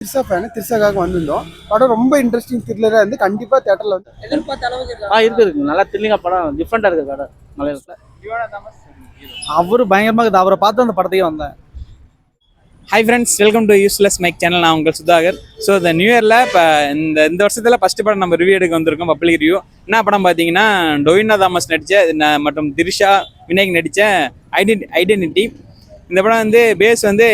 Trisha fan திரிஷாக்காக வந்திருந்தோம். படம் ரொம்ப இன்ட்ரெஸ்டிங் த்ரில்லராக இருந்து கண்டிப்பாக தேட்டரில் வந்து எதிர்பார்த்த அளவுக்கு இருக்கு நல்லா த்ரில்லிங்கா படம் டிஃப்ரெண்டா இருக்கு படம் மலையாளத்துல. அவரு பயங்கரமாக இருக்குது. அவரை பார்த்து அந்த படத்தையே வந்தேன். Hi friends, welcome to useless mic channel. நான் உங்கள் சுதாகர். ஸோ இந்த நியூ இயரில் இப்போ இந்த வருஷத்தில் ஃபஸ்ட்டு படம் நம்ம ரிவ்யூ எடுக்க வந்திருக்கோம். பப்ளிக் ரிவ்யூ என்ன படம் பார்த்தீங்கன்னா, டொவினோ தாமஸ் நடித்த மற்றும் திரிஷா விநாயக் நடித்த ஐடென்டிட்டி. இந்த படம் வந்து பேஸ் வந்து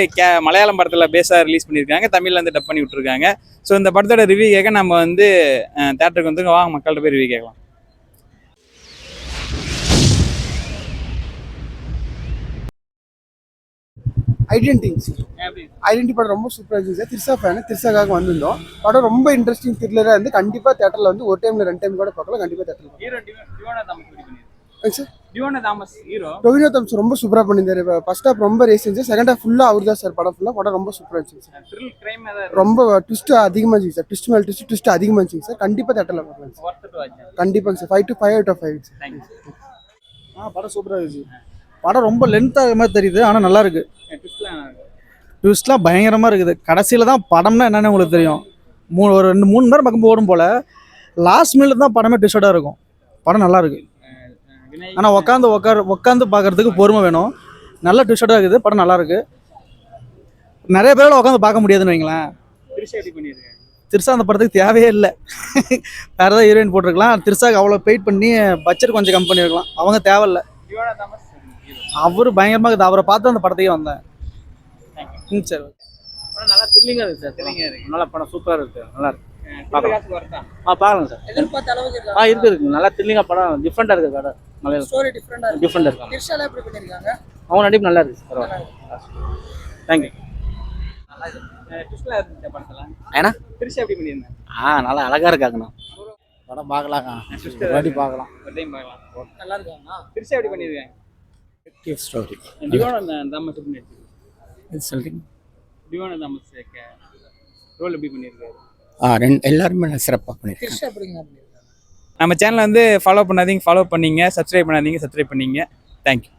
மலையாளம் படத்தில் பேஸாக ரிலீஸ் பண்ணியிருக்காங்க. தமிழில் வந்து டப் பண்ணி விட்டுருக்காங்க. ஸோ இந்த படத்தோட ரிவ்யூ கேட்க நம்ம வந்து தேட்டருக்கு வந்து வாங்க மக்கள்கிட்ட போய் ரிவ்யூ கேட்கலாம். ஐடென்டி படம் ரொம்ப சூப்பராக இருந்துச்சு சார். திரிஷா ஃபேன் திரிஷாக்காக வந்திருந்தோம். படம் ரொம்ப இன்ட்ரெஸ்டிங் த்ரில்லராக இருந்து கண்டிப்பாக தேட்டரில் வந்து ஒரு டைமில் 2 டைம் கூட பார்க்கலாம். கண்டிப்பாக தேட்டரில் சார். டொவினோ தாமஸ் ரொம்ப சூப்பராக பண்ணியிருந்தாரு. ஃபர்ஸ்ட் ஹாஃப் ரொம்ப ரேஸ் இருந்துச்சு. செகண்ட் ஹாஃப் ஃபுல்லாக அவர் தான் சார். படம் ரொம்ப சூப்பராக இருந்துச்சு சார். ரொம்ப ட்விஸ்ட் அதிகமாக இருந்துச்சு சார். ட்விஸ்ட் மேல் ட்விஸ்ட் அதிகமாக இருந்துச்சு சார். கண்டிப்பாக தேட்டரில் பார்க்கலாம் சார். கண்டிப்பாங்க sir. 5 to 5 out of 5 sir. படம் சூப்பராக இருந்துச்சு. படம் ரொம்ப லென்த்தாக மாதிரி தெரியுது, ஆனால் நல்லா இருக்கு. ட்விஸ்ட்லாம் பயங்கரமாக இருக்குது. கடைசியில் தான் படம்னா என்னென்னு உங்களுக்கு தெரியும். ஒரு 2-3 மணி நேரம் பக்கம் போடும் போல் லாஸ்ட் மினிட் தான் படமே ட்விஸ்டடாக இருக்கும். படம் நல்லா இருக்கு. ஆனால் உட்காந்து பார்க்கறதுக்கு பொறுமை வேணும். நல்ல ட்விஸ்டடாக இருக்குது. படம் நல்லா இருக்கு. நிறைய பேரால் உட்காந்து பார்க்க முடியாதுன்னு வைங்களேன். திரிஷா அந்த படத்துக்கு தேவையே இல்லை. வேறு ஏதாவது ஹீரோயின் போட்டிருக்கலாம். திரிஷாக்கு அவ்வளோ பெயிட் பண்ணி பட்ஜெட் கொஞ்சம் கம்மி பண்ணியிருக்கலாம். அவங்க தேவையில்லை. அவரு பயங்கரமாக இருக்குது. அவரை பார்த்து அந்த படத்தையே வந்தேன். சரி, படம் நல்லா த்ரில்லிங்கா இருக்கு சார். நல்லா படம் சூப்பராக இருக்கு. நல்லா இருக்கு. பார்க்கலாம் சார். எதிர்பார்த்த அளவுக்கு இருக்கு நல்லா த்ரில்லிங்கா படம் டிஃப்ரெண்டா இருக்கு. படம் மலையாளம் ஸ்டோரி டிஃப்ரெண்டா இருக்கு. திரிஷால எப்படி பண்ணிருக்காங்க? அவங்க நடிப்பு நல்லா இருக்கு. பரவாயில்ல. தேங்க்யூ. நல்லா இருக்கு. ட்விஸ்ட்ல இருந்துச்சு படத்துல. ஏன்னா திரிஷா எப்படி பண்ணிருந்தாங்க? நல்லா அழகா இருக்காங்கண்ணா. படம் பார்க்கலாங்க. வாட்டி பார்க்கலாம். ஒரு டைம் பார்க்கலாம். நல்லா இருக்காங்க. திரிஷா எப்படி பண்ணிருக்காங்க? ஸ்டோரி டிவோனோ தாமஸ் எப்படி நடிச்சிருக்காங்க? It's something. Tovino Thomas role எப்படி பண்ணிருக்காரு? எல்லாருமே சிறப்பாக பண்ணிருக்காங்க. திரிஷா எப்படிங்க? நம்ம சேனலை வந்து ஃபாலோ பண்ணாதீங்க, ஃபாலோ பண்ணீங்க. சப்ஸ்கிரைப் பண்ணாதீங்க, சப்ஸ்கிரைப் பண்ணீங்க. தேங்க்யூ.